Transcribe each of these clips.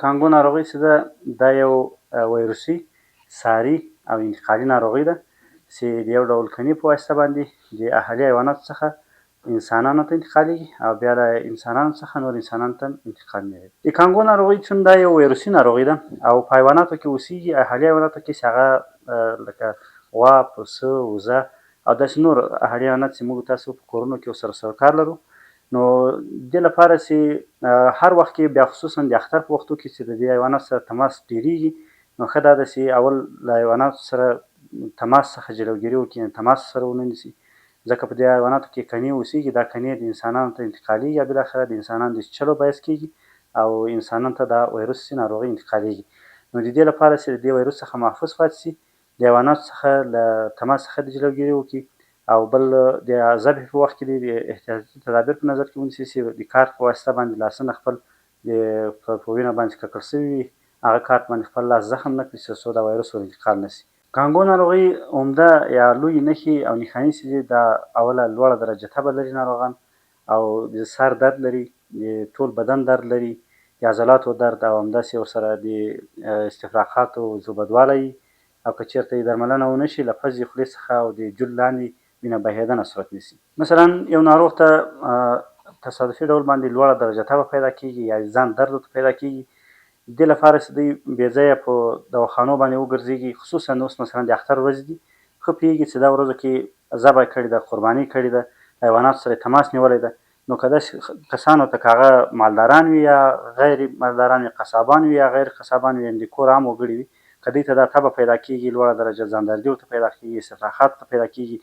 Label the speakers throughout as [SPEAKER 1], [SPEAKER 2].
[SPEAKER 1] کانګو ناروغي چې ده دا یو ویروسي ساري او انتقالي ناروغي ده چې د یو ډول کني په واسطه باندې د اهلي حیواناتو څخه انسانانو ته انتقالېږي او بیا له انسانانو څخه نور انسانانو ته انتقال لري. د کانګو ناروغي چون دا یو ویروسي ناروغي ده او په حیواناتو کې اوسېږي، اهلي حیواناتو کې چې هغه لکه غوا، پسه، وزه او داسې نور اهلي حیوانات چې موږ تاسو په کورونو کې ورسره کار لرو، نو دې لپاره چې هر وخت کې بیا خصوصا د اختر په وختو کې چې د دې حیواناتو سره تماس ډېرېږي، نو ښه دا ده چې اول له حیواناتو سره تماس څخه جلوګیري وکړي، تماس سره ونه نیسي، ځکه په دې حیواناتو کې کنې اوسېږي، دا کنې د انسانانو ته انتقالېږي او بالاخره د انسانانو د چیچلو باعث کېږي او انسانانو ته دا ویروسي ناروغي انتقالېږي. نو د دې لپاره چې د دې ویروس څخه محفوظ پاتې شي، د حیواناتو څخه له تماس څخه د جلوګیري وکړي او بل د ذبح په وخت کې د احتیاطي تدابیر په نظر کې ونیسي چې د کارت په واسطه باندې لاسونه خپل په وینه باندې ککړ شوي وي، هغه کارت باندې خپل لاس زخم نه کړي تر څو دا ویروس ور انتقال نه شي. کانګو ناروغي عمده یا لویې نښې او نښانې چې دي دا اوله لوړه درجه تبه لري ناروغان او د سر درد لري، د ټول بدن درد لري، د عضلاتو درد او همداسې ورسره د استفراقاتو زوبدوالی او که چېرته یې درملنه ونه شي له پزې خولې څخه او د جل لاندې وینه بهېدنه صورت نیسي. مثلا یو ناروغ ته تصادفي ډول باندې لوړه درجه تبه پیدا کېږي یا ځان درد ورته پیدا کېږي، دې لپاره چې دوی بې ځایه په دواخانو باندې وګرځېږي، خصوصا اوس مثلا د اختر ورځې دي، ښه پوهېږي چې دا ورځو کې ذبح کړې ده، قرباني کړې ده، حیواناتو سره تماس نیولی ده، نو که داسې کسانو ته که هغه مالداران وي یا غیر مالداران وي، قصابان وي یا غیر قصابان وي، یعنې د کور عام وګړي وي، که دوی ته دا تبه پیدا کېږي، لوړه درجه ځان دردي ورته پیدا کېږي، استفراقات ورته پیدا کېږي،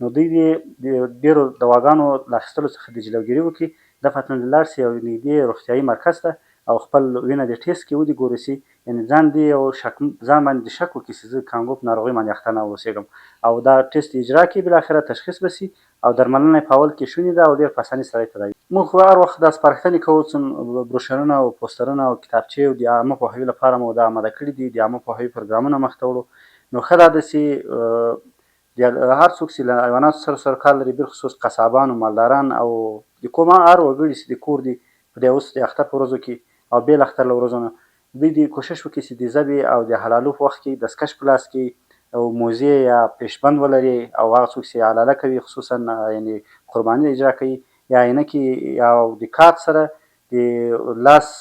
[SPEAKER 1] نو دوی د ډېرو دواګانو له اخیستلو څخه د جلوګیري وکړي، دفعتاً لاړ شي یو نږدې روغتیایي مرکز ته او خپل وینه د ټیسټ کې وګوري شي، یعنې ځان باندې د شک وکړي چې زه کانګو په ناروغۍ باندې اخته نه اوسېږم او دا ټیسټ اجرا کړي، بالاخره تشخیص به شي او درملنه یې په اول کې شونې ده او ډېر په اسانۍ سره یې تداوي. موږ خو هر وخت دا سپارښتنې کوو چې بروشرونه او پوسټرونه او کتابچې او د عامه پوهاوي لپاره مو دا آماده کړي دي، د عامه پوهاوي پروګرامونه مخ ته وړو. نو ښه دا ده چې هر څوک چې له حیواناتو سره کار لري، بالخصوص قصابان او مالداران او د کوم هر وګړي چې د کور دي په دې اوس د اختر په ورځو کې او بېل اختر له ورځو نه دوی دې کوشش وکړي چې د ذبح او د حلالو په وخت کې دستکش په لاس کې او موزې یا پیشبند ولري او هغه څوک چې حلاله کوي خصوصا یعنې قرباني اجرا کوي یا عینکې او د کارت سره د لاس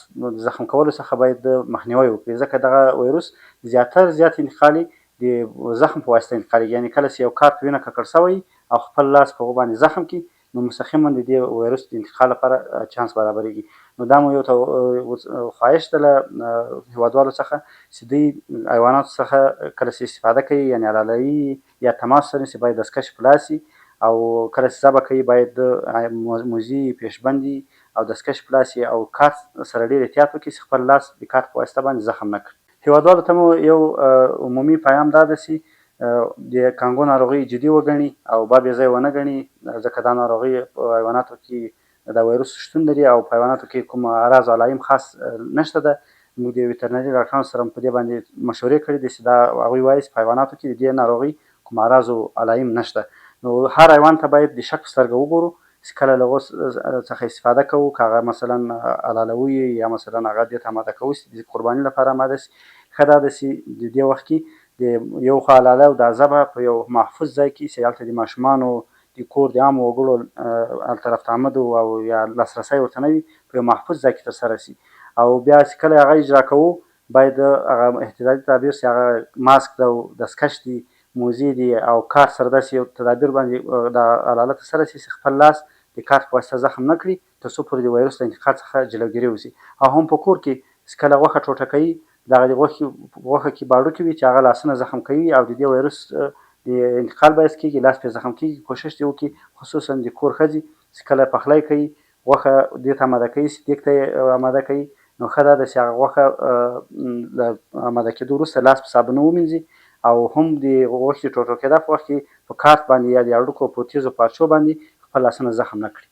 [SPEAKER 1] زخم کولو څخه باید مخنیوی وکړي، ځکه دغه ویروس زیات انتقالي د زخم په واسطه انتقالېږي، یعنې کله چې یو کارت وینه ککړ شوی او خپل لاس په هغو باندې زخم کړي، نو مستقیما د دې ویروس د انتقال لپاره چانس برابرېږي. نو دا مو یو خواهش ده له هېوادوالو څخه چې دوی حیواناتو څخه کله چې استفاده کوي، یعنې حلالوي یا تماس سره نیسي، باید دستکش په لاس وي او کله چې ذبح کوي باید موزي، پیشبندي او دستکش په لاس او کارت سره ډېر احتیاط وکړي چې خپل لاس د کارت په واسطه باندې زخم نه کړي. هېوادوالو ته مو یو عمومي پیام دا ده چې د کانګو ناروغي جدي وګڼي او با بې ځایه ونه ګڼي، ځکه دا ناروغي په حیواناتو کې دا ویروس شتون لري او په حیواناتو کې کوم اعراض او علایم خاص نشته ده. موږ د ویترنري ډاکټرانو سره په دې باندې مشورې کړې دي چې دا هغوی وایي چې په حیواناتو کې د دې ناروغۍ کوم اعراض او علایم نشته. نو هر حیوان ته باید د شک په سترګه وګورو چې کله له هغو څخه استفاده کوو، که هغه مثلا حلالوي یا مثلا هغه دې ته اماده کوو چې د قرباني لپاره اماده شي، ښه دا ده چې د دې وخت کې د یو خوا حلاله او دا ذبح په یو محفوظ ځای کې چې هلته د ماشومانو د کور د عامو وګړو طرف ته آمدو او یا لاسرسی ورته نه وي، په یو محفوظ ځای کې ترسره شي او بیا چې کله هغه اجرا کوو باید هغه احتیاطي تدابیر چې هغه ماسک ده او دستکش دي، موزې دي او کارت سره داسې یو تدابیر باندې د حلاله ترسره شي چې خپل لاس د کارت په واسطه زخم نه کړي تر څو پورې د ویروس له انتقال څخه جلوګیري وشي. او هم په کور کې چې کله غوښه ټوټه کوي، دغه د غوښه کې باړوکې وي چې هغه لاسونه زخم کوي او د دې ویروس د انتقال باعث کېږي، لاس پرې زخم کېږي، کوشش دې وکړي خصوصا د کور ښځې چې کله پخلی کوي غوښه دې ته اماده کوي، دیګ ته یې اماده کوي، نو ښه دا ده چې هغه غوښه له اماده کېدو وروسته لاس په صابونه ومینځي او هم د غوښې ټوټو کېدا په وخت کې په کارت باندې یا د هډوکو په تیزو پارچو باندې خپل لاسونه زخم نه کړي.